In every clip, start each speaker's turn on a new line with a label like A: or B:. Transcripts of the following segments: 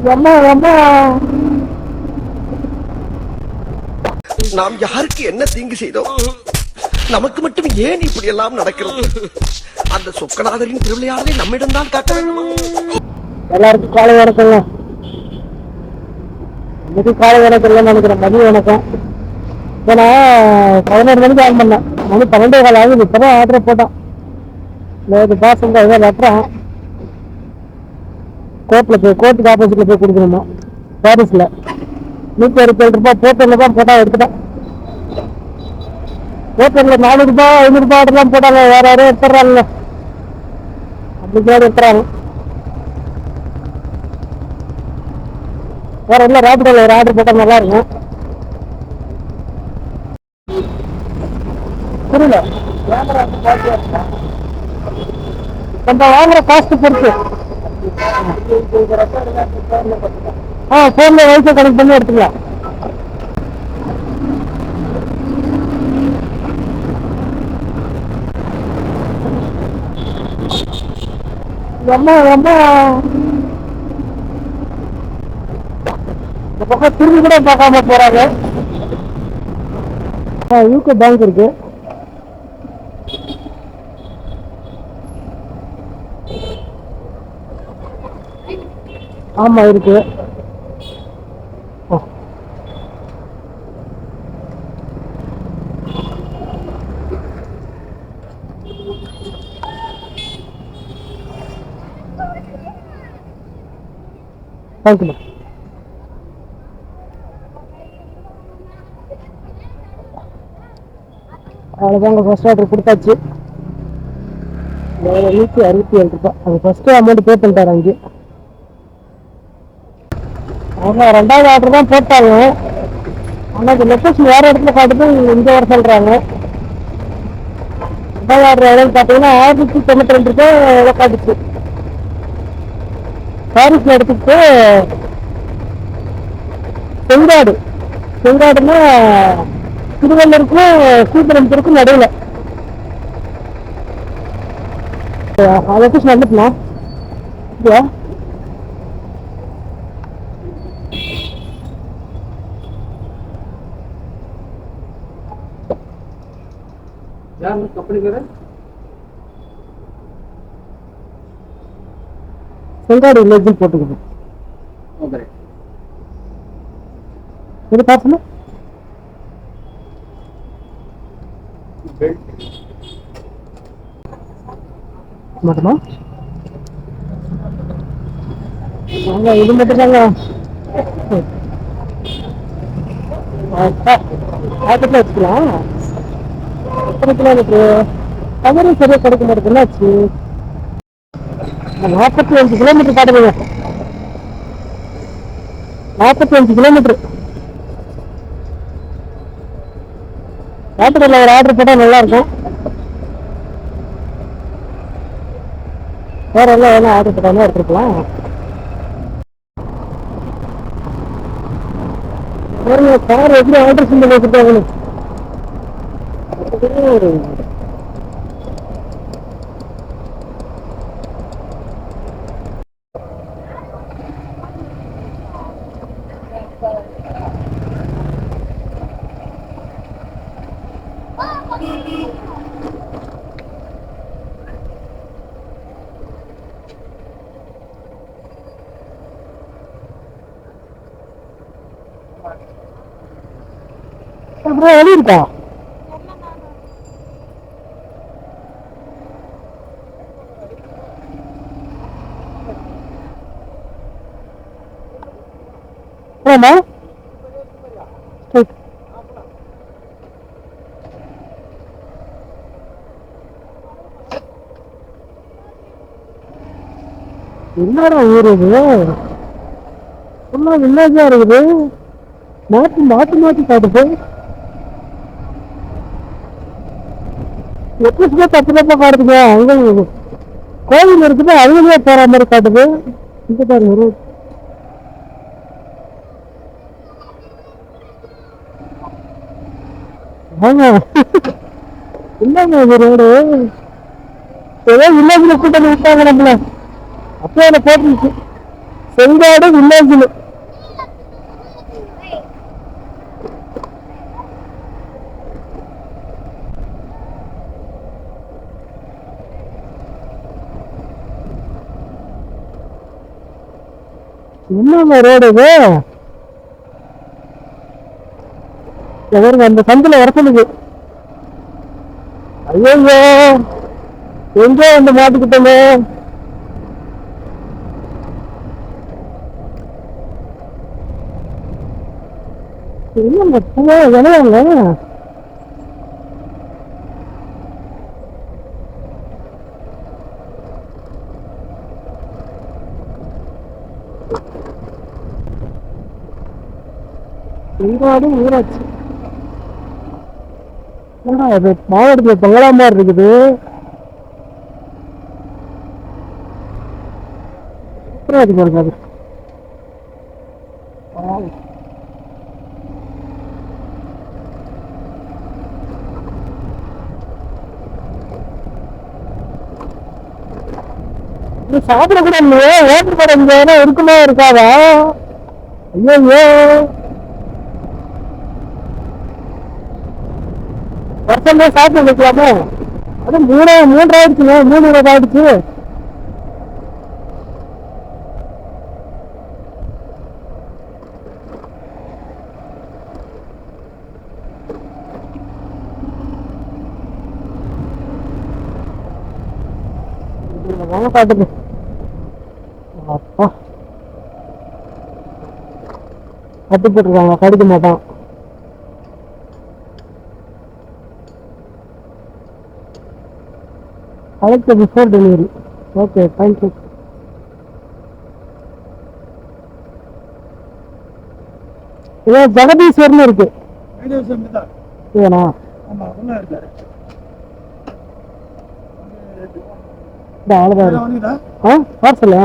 A: அம்மா அம்மா
B: நாம் யாருக்கு என்ன தீங்கு செய்தோம்? நமக்கு மட்டும் ஏன் இப்படி எல்லாம் நடக்கிறது? அந்த சொக்கநாதரின் திருவிளையாடலை நம்மிடம் தான் காட்ட வேண்டுமா?
A: எல்லாருக்கும் காலை வணக்கங்க. இன்னைக்கு காலை வணக்கம் இல்லைன்னு நினைக்கிறேன், மதிய வணக்கம். ஏன்னா 11 மணிக்கு ஆன் பண்ணேன், மணி 12:15 ஆகுது. இப்பதான் ஆர்டர் போட்டான். நேற்று பாசங்க ஏதோ லெட்டரான் கோர்ட்டுக்கு ஆப்போசிட்ல போய் கொடுக்கணுமா பாரிஸ்ல. 167 ரூபாய் போட்டர்ல தான் போட்டா எடுத்துட்டேன். போட்டர்ல 400 ரூபாய் 500 ரூபாய் ஆர்டர்லாம் போட்டாங்க. வேற யாரும் எடுத்துறாங்க, அப்படி எடுத்துறாங்க. வேற இல்லை, ராபிடோல ஒரு ஆர்டர் போட்டால் நல்லா இருக்கும். புரியல, நம்ம வாங்குற காஸ்ட் பொறுத்து. போன்ல வைஃபை கனெக்ட் பண்ணி எடுத்துக்கலாம். ரொம்ப ரொம்ப இந்த பக்கம் திரும்பி கூட பார்க்காம போறாங்க. யூகோ பேங்க் இருக்கு. ஆமா இருக்கு. தேங்க்யூ. அவ்வளோதாங்க, ஃபர்ஸ்ட் ஆர்டர் கொடுத்தாச்சு. 167 ரூபாய். அது ஃபர்ஸ்ட் அமௌண்ட் பே பண்ணிட்டாரு அங்கே. அவங்க 2வது ஆர்டர் தான் போட்டாங்க. ஆனால் இந்த லொக்கேஷன் வேற இடத்துல காட்டுது, இங்கே வர சொல்றாங்க. 2வது ஆர்டர் எவ்வளோன்னு பார்த்தீங்கன்னா 1092 ரூபாய் எவ்வளோ காட்டுச்சு. பாரிஸ்ல எடுத்துக்கிட்டு செங்காடுன்னா திருவள்ளூருக்கும் ஸ்ரீபெரும்புத்தூருக்கும் நடுவில். லொக்கேஷன் வந்துட்டுனா இல்லையா? செங்காடு வில்லேஜ் போட்டுக்குது. இது பார்த்துமா மட்டுமா? இது மட்டும் தாங்க வச்சுக்கலாம். எத்தனை கிலோமீட்டரு கவரும் சரியா கிடைக்க மாட்டேங்குது. ஆச்சு 45 கிலோமீட்டர் காட்டுதுங்க. 45 கிலோமீட்டர். ராத்திரியில் ஒரு ஆர்டர் போட்டால் நல்லா இருக்கும். வேற எல்லாம் வேணா ஆர்டர் போட்டாலும் எடுத்துருக்கலாம். கார் எப்படி ஆர்டர் செஞ்சு வச்சுட்டாங்க. அப்புறம் எது இருக்கா? ஆமா என்னடா ஊர் இது? ஃபுல்லா வில்லேஜா இருக்குது. மாத்தி காட்டுது. எப்படி 10 ரூபாய் காட்டுதுங்க. அங்க கோவில் இருக்குது, அதுவே போற மாதிரி காட்டுது. இங்க பாருங்க ரோடு. ஆமா என்னங்க இது ரோடு? ஏதோ வில்லேஜ்ல கூட்டம் விட்டாங்க நம்மள. அப்போ போட்டுருச்சு செங்காடு வில்லேஜ். என்ன ரோடு இது? அந்த சந்தில வர சொல்லுது. ஐயோ எங்க வந்து மாட்டிக்கிட்டோமே. என்னங்க பூவா விளையாங்க. செங்காடு ஊராட்சி. அது மாவட்டத்துல பங்களா மாதிரி இருக்குது. இருக்காது. சாப்பிட கூட இல்லையே. ஓட்டு கடை இங்க இருக்குமா இருக்காதா? ஐயோ வருஷம் சாப்பிட்டு வைக்கலாமோ? அது 3 ஆயிடுச்சுங்க. 3 ஆயிடுச்சு. காட்டுது. அப்பா கட்டி போட்டுருக்காங்க. கடிக்க மாட்டான். collect before delivery. Okay, thank you. இது ஜெகதீஸ்வரன் இருக்கு. ஏனா ஆமா உள்ள இருக்கு. பார்சலா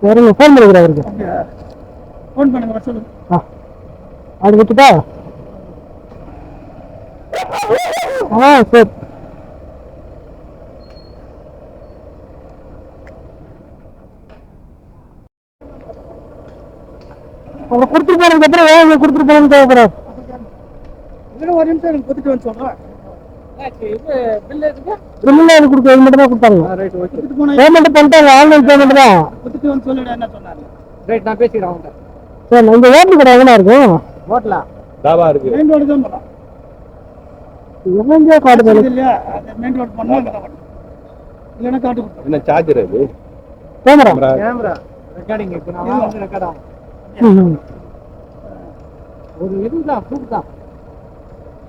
A: வேற ஃபோன் பண்ணிக்கிறேன் அவருக்கு. ஃபோன் பண்ணுங்க வர சொல்லுங்க. அது விட்டுட்டா சரி. அவங்க கொடுத்துட்டு போனதுக்கு அப்புறம் ஏன் கொடுத்துட்டு போனது தேவைப்படாது. ஒரு நிமிஷம் எனக்கு கொடுத்துட்டு வந்து சொல்றேன். கொடுக்க மட்டும் தான் கொடுத்தாங்க. பேமெண்ட் பண்ணிட்டாங்க. ஆன்லைன் பேமெண்ட் தான். கொடுத்துட்டு வந்து சொல்லிடு என்ன சொன்னாங்க. ரைட் நான் பேசிக்கிறேன் அவங்க. சரி இந்த ஹோட்டல் கடை எங்கனா இருக்கும்? ஹோட்டலா தாபா இருக்கு. மெயின் ரோடு தான் போலாம். எவங்க காட்டுது இல்லையா? அது மெயின் ரோட் பண்ணா இல்லனா காட்டு கொடுத்து. என்ன சார்ஜர் அது? Camera recording. இப்போ நான் வந்து ரெக்கார்ட் ஆகும். ஒரு இதுதான் ப்ரூஃப் தான்.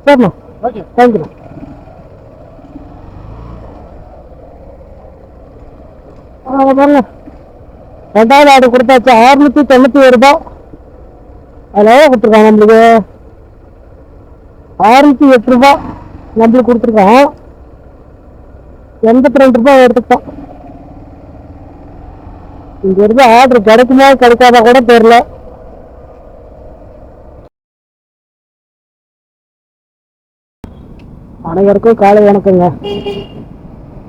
A: சரிண்ணா. Okay thank you. பாருங்க 2வது ஆர்டர் கொடுத்தாச்சு. 691 ரூபாய். அதில் எவ்வளோ கொடுத்துருக்காங்க நம்மளுக்கு? 608 ரூபாய் நம்மளுக்கு கொடுத்துருக்கான். 82 ரூபாய் எடுத்துக்கிட்டோம். இங்க இருந்து ஆர்டர் கிடைக்குமா கிடைக்காதா கூட தெரியல. அனைவருக்கும் காலை வணக்கங்க.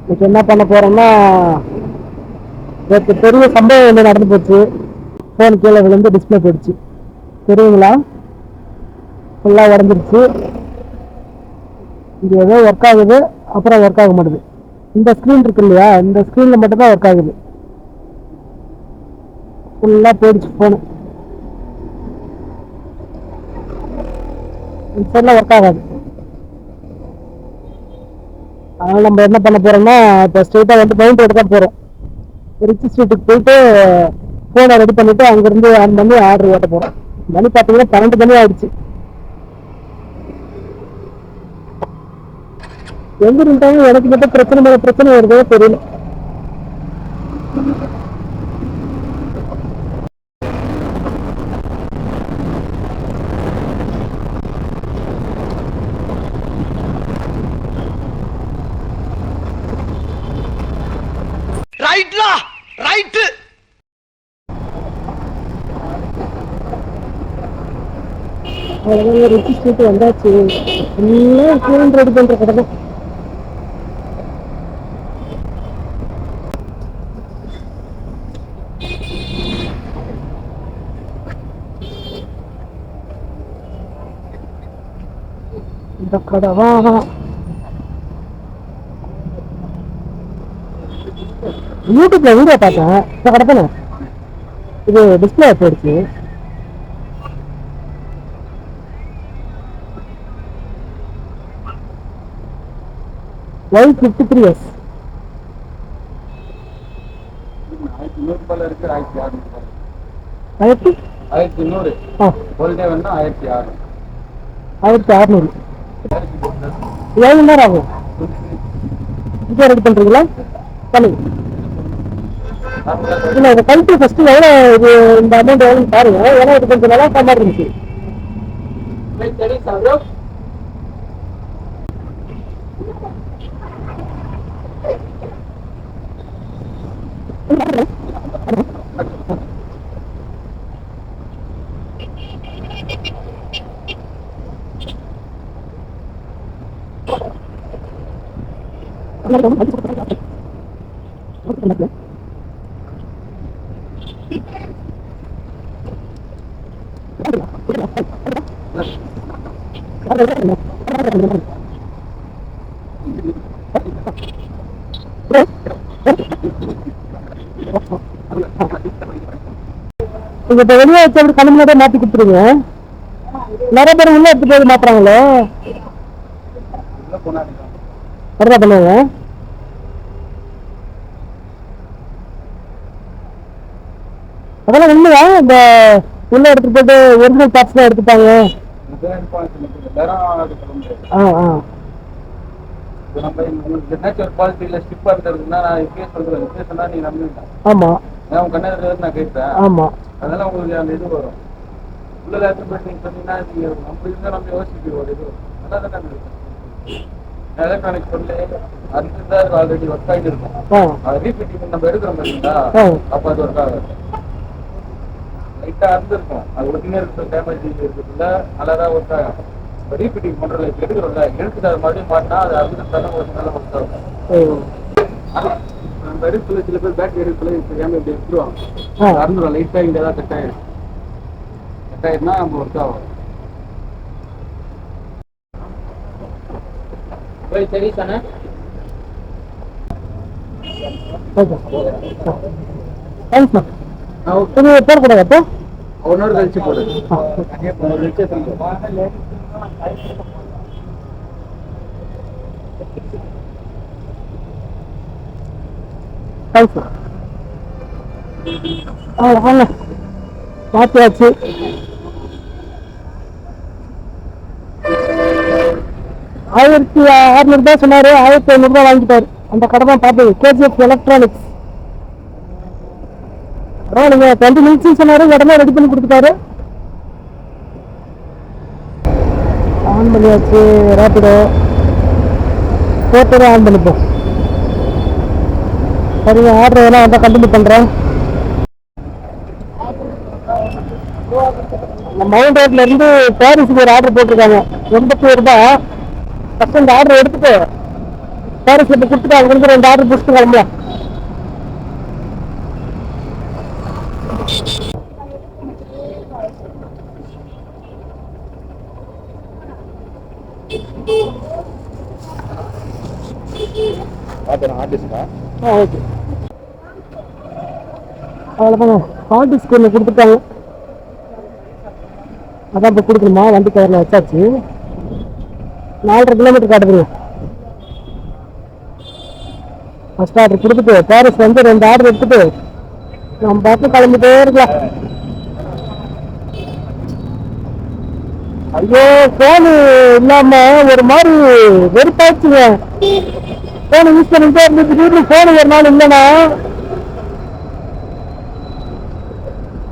A: இன்னைக்கு என்ன பண்ண போறோம்னா, நேற்று பெரிய சம்பவம் ஒன்று நடந்து போச்சு. ஃபோன் கீழே விழுந்து டிஸ்பிளே போயிடுச்சு. தெரியுங்களா? ஃபுல்லாக உடஞ்சிருச்சு. இது ஏதோ ஒர்க் ஆகுது, அப்புறம் ஒர்க் ஆக மாட்டுது. இந்த ஸ்க்ரீன் இருக்கு இல்லையா, இந்த ஸ்க்ரீனில் மட்டும்தான் ஒர்க் ஆகுது. ஃபுல்லாக போயிடுச்சு ஃபோனு. இந்த சைடில் ஒர்க் ஆகாது. அதனால் நம்ம என்ன பண்ண போகிறோம்னா, இப்போ ஸ்ட்ரெயிட்டாக வந்து மெயின் ரோடு தான் போகிறோம். ரிச்சி ஸ்ட்ரீட்டுக்கு போயிட்டு ஃபோனை ரெடி பண்ணிவிட்டு அங்கேருந்து ஆன் பண்ணி ஆர்டர் ஓட்ட போகிறோம். மணி பார்த்தீங்கன்னா 12 மணி ஆயிடுச்சு. எங்க இருந்தாலும் எனக்கு மட்டும் பிரச்சனை மேலே பிரச்சனை வருதோ தெரியல.
B: ரைட்லா ரைட்டு.
A: ரிச்சி ஸ்ட்ரீட் வந்தாச்சு. எல்லாம் ஃபோன் ரெடி பண்ற கடை தான். இந்த கடை வா யூடியூப்ல வீடியோ பார்த்தேன். இந்த கடை தானே இது? டிஸ்பிளே போயிடுச்சு. Y53s
C: 1200 இருக்கு, 1600.
A: 1200. 1600 7 நேரம் ஆகும். இங்கே ரெடி பண்ணுறீங்களா? பண்ணி இல்லை, இதை கழித்து ஃபஸ்ட்டு எவ்வளோ இது இந்த அமௌண்ட் எவ்வளோன்னு பாருங்க. ஏன்னா இது கொஞ்சம் நல்லா இருக்க மாதிரி இருந்துச்சு. நீங்க இப்ப வெளியே வச்சு அப்படி கண்ணு முன்னாடியே மாத்தி கொடுத்துருங்க. நிறைய பேர் உள்ள எடுத்து போய் மாத்துறாங்களே, அப்படிதான் பண்ணுவாங்க. அதெல்லாம் உண்மையா? இந்த உள்ள எடுத்துட்டு போயிட்டு ஒரிஜினல் பார்ட்ஸ் தான் எடுத்துட்டாங்க. ஆமா
C: நான் கேட்பேன்.
A: ஆமா,
C: அதனால உங்களுக்கு அந்த இது வரும். உள்ள சொன்னீங்கன்னா நம்ம யோசிக்கிறோம். இது நல்லா தானே இருக்கும். எலக்ட்ரானிக் பொருள் அது ஆல்ரெடி ஒர்க் ஆகிட்டு இருக்கும். அது ரீஃபிட்டிங் நம்ம எடுக்கிறோம் பார்த்தீங்களா, அப்போ அது ஒர்க் ஆகாது. லைட்டாக இருந்திருக்கும். அது ஒரிஜினல் டேமேஜ் இருக்கிறதுல நல்லா தான் ஒர்க் ஆகும். இப்போ ரீஃபிட்டிங் பண்ணுறதுல இப்போ எடுக்கிறோம்ல, எடுத்துட்டு அது மறுபடியும் மாட்டினா அது அறுபது ஒரு நல்லா ஒர்க் ஆகும். நம்ம எடுக்கல, சில பேர் பேட்டரி எடுக்கல தெரியாமல் இப்படி எடுத்துருவாங்க. அறுந்துடும். லைட்டாக இங்கே தான் கட் ஆயிடும். கட் ஆயிடுனா நம்ம ஒர்க் ஆகும். சரி தானே?
A: பேர் கூட அப்போ
C: 1 hour கழிச்சு போடு.
A: மாற்றியாச்சு. ₹1600 சொன்னாரு. 1500 வாங்கிட்டாரு. அந்த கடை தான் பார்த்தது, கேஜிஎஃப் எலக்ட்ரானிக்ஸ். நீங்க 20 minutes சொன்னாரு, உடனே ரெடி பண்ணி கொடுத்துட்டாரு. ஆன் பண்ணியாச்சு. ரேபிடோ போட்டோ ஆன் பண்ணிப்போம். சரிங்க, ஆர்டர் எல்லாம் வந்தால் கண்டினியூ பண்ணுறேன். மவுண்ட் ரோட்ல இருந்து பாரிஸுக்கு ஒரு ஆர்டர் போட்டிருக்காங்க. ₹81. ஃபர்ஸ்ட் இந்த ஆர்டர் எடுத்துட்டு பாரிஸ்ல போய் கொடுத்துட்டு அவங்க வந்து 2 ஆர்டர் பிடிச்சிட்டு கிளம்பலாம். ஓகே, அவ்வளோதாங்க. ஹார்ட் டிஸ்க் ஒன்று கொடுத்துட்டாங்க. அதான் இப்போ கொடுக்கணுமா? வண்டி கவரில் வச்சாச்சு. 4.5 கிலோமீட்டர் காட்டுதுங்க. ஃபர்ஸ்ட் ஆர்டர் கொடுத்துட்டு பாரிஸ் வந்து 2 ஆர்டர் எடுத்துட்டு நம்ம பார்த்து கிளம்பிட்டே இருக்கலாம். ஐயோ, ஃபோனு இல்லாம ஒரு மாதிரி வெறுப்பாச்சுங்க. ஃபோனு யூஸ் பண்ணிட்டே இருந்து திடீர்னு ஃபோனு ஒரு நாள் இல்லைன்னா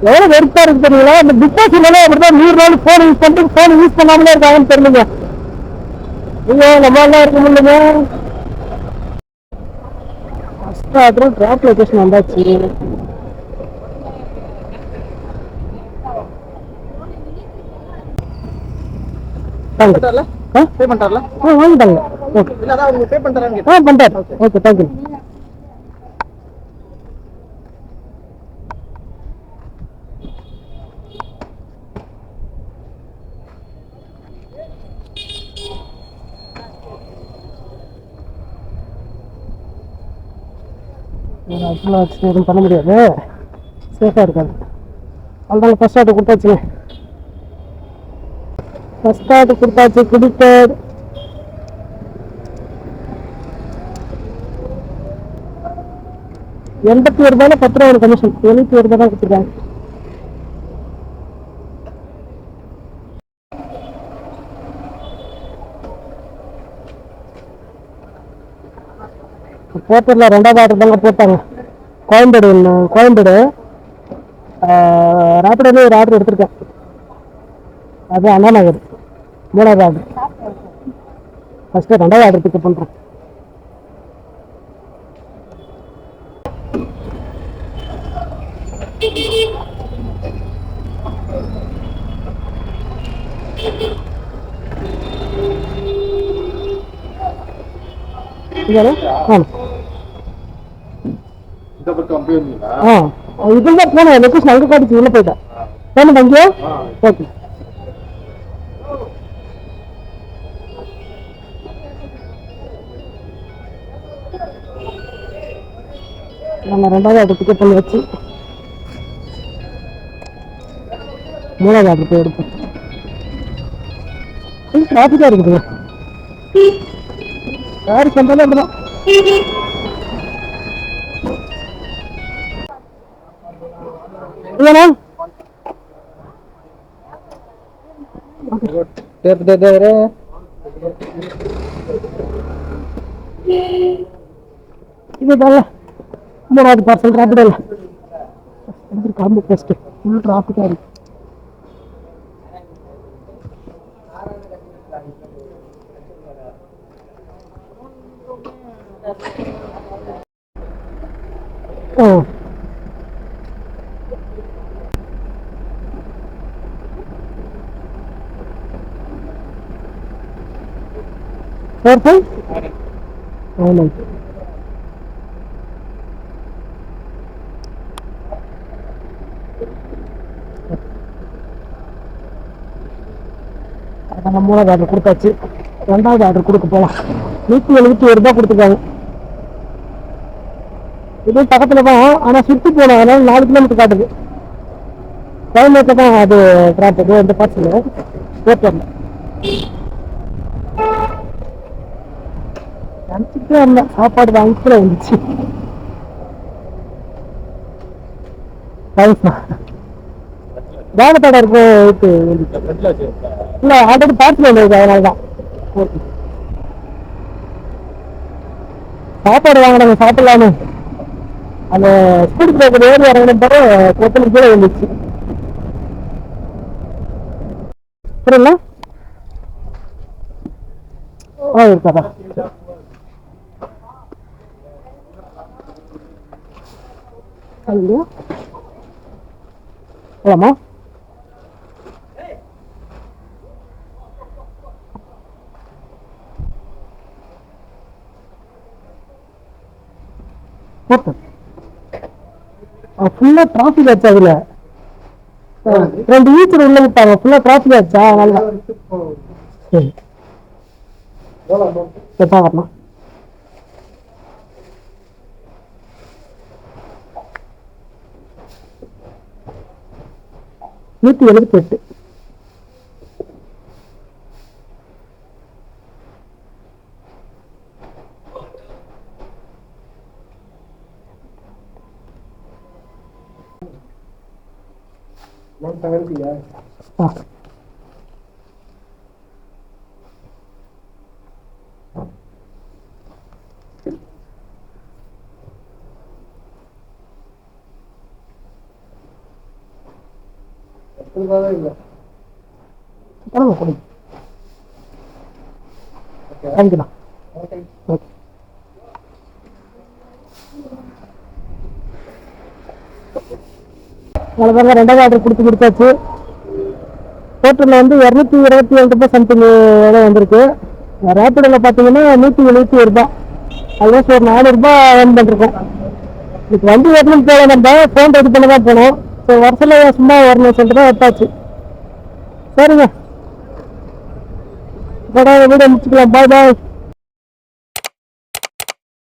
A: எவ்வளோ வெறுப்பா இருக்கு தெரியுங்களா? இந்த பிக் பாஸ் இல்லைன்னா அப்படிதான் 100 நாள் ஃபோன் யூஸ் பண்ணிட்டு ஃபோன் யூஸ் பண்ணாமலே இருக்காங்கன்னு தெரியலங்க. ஐயோ, நம்மளால இருக்க முடியலங்க. ஃபர்ஸ்ட் ஆர்டர் டிராப் லொகேஷன் வந்தாச்சு. வாங்கிட்டாங்க. ஓகே, பண்ணிட்டாரு. Okay, thank you. ஆக்சுவலாக வச்சுட்டு எதுவும் பண்ண முடியாது, சேஃபாக இருக்காது. அதனால ஃபர்ஸ்ட் ஆர்டர் கொடுத்தாச்சுங்க. ஃபர்ஸ்ட் ஆர்டர் கொடுத்தாச்சு. கிரெடிட் 81 ரூபாயில 10 ரூபா கமிஷன். 71 ரூபாய் தான் கொடுத்துருக்காங்க. போட்டர்ல 2வது ஆர்டர் தாங்க போட்டாங்க. கோயம்பேடு ராப்பிடோல ஒரு ஆர்டர் எடுத்திருக்கேன். அது அண்ணா நகர் 3வது ஆர்டர். ஃபர்ஸ்ட் 2வது ஆர்டர் பிக்கப் பண்றேன். இதுதான் போனேன், லொகேஷன் அங்கே காட்டுச்சு, உள்ள போயிட்டேன். பேமெண்ட் அங்கேயோ? ஓகே. நம்ம 2வது ஆர்டர் பிக்கப் பண்ணி வச்சு 3வது ஆர்டர் போய் எடுப்போம். டிராஃபிக்காக இருக்குதுங்க. யாரு சொன்னாலும் அப்படிதான். இல்லைண்ணா இதுதாங்க 3வது பார்சல் ராப்பிடோல. கிளம்பு ஃபர்ஸ்ட். ஃபுல் டிராஃபிக்காக இருக்கு. நம்ம 3வது ஆர்டர் கொடுத்தாச்சு. 2வது ஆர்டர் கொடுக்க போகலாம். 171 ரூபாய் கொடுத்துருக்காங்க. இது பக்கத்துல தான், ஆனால் சுற்றி போனோம். அதனால 4 கிலோமீட்டர் காட்டுது. கோயம்பேட்டில் தான் அது டிராஃபிக். இந்த பார்சல் போட்டு நினச்சிட்டே இருந்தேன். சாப்பாடு வாங்கிட்டு வந்துச்சு. வேலை தடை இருக்கும். இல்லை, ஆல்ரெடி பார்சல் வந்துருக்கு. அதனால தான் சாப்பாடு வாங்கினாங்க. சாப்பிடலான்னு அந்த ஸ்பீட் பிரேக்கர் ஏறி இறங்கின பிறகு கொத்தலுக்கு கீழே வந்துச்சு. சரிங்களா? இருக்காதா? ஆமாம். ஃபுல்லா டிராஃபிக் ஆச்சு. அதுல 2 ஈச்சர் உள்ள விட்டாங்க. ஃபுல்லா டிராஃபிக் ஆச்சா? அதனால வரணும். $178. அவ்வளோதாங்க. 2வது ஆர்டர் கொடுத்தாச்சு. ஹோட்டலில் வந்து 227 ரூபாய் சம்திங் விலை வந்திருக்கு. ரேப்பிடோவில் பார்த்தீங்கன்னா 171 ரூபாய். அதுதான் ஒரு 4 ரூபாய் ஏர்ன் பண்ணிருக்கோம். இப்போ வண்டி வரணும்னு போல நம்ம ஃபோன் ரெடி பண்ண தான் போனோம். ஸோ வருஷத்தில் சும்மா வரணும்னு சொல்லிட்டு தான் எடுத்தாச்சு. சரிங்க, வீடியோ முடிச்சுக்கலாம். பாய் பாய்.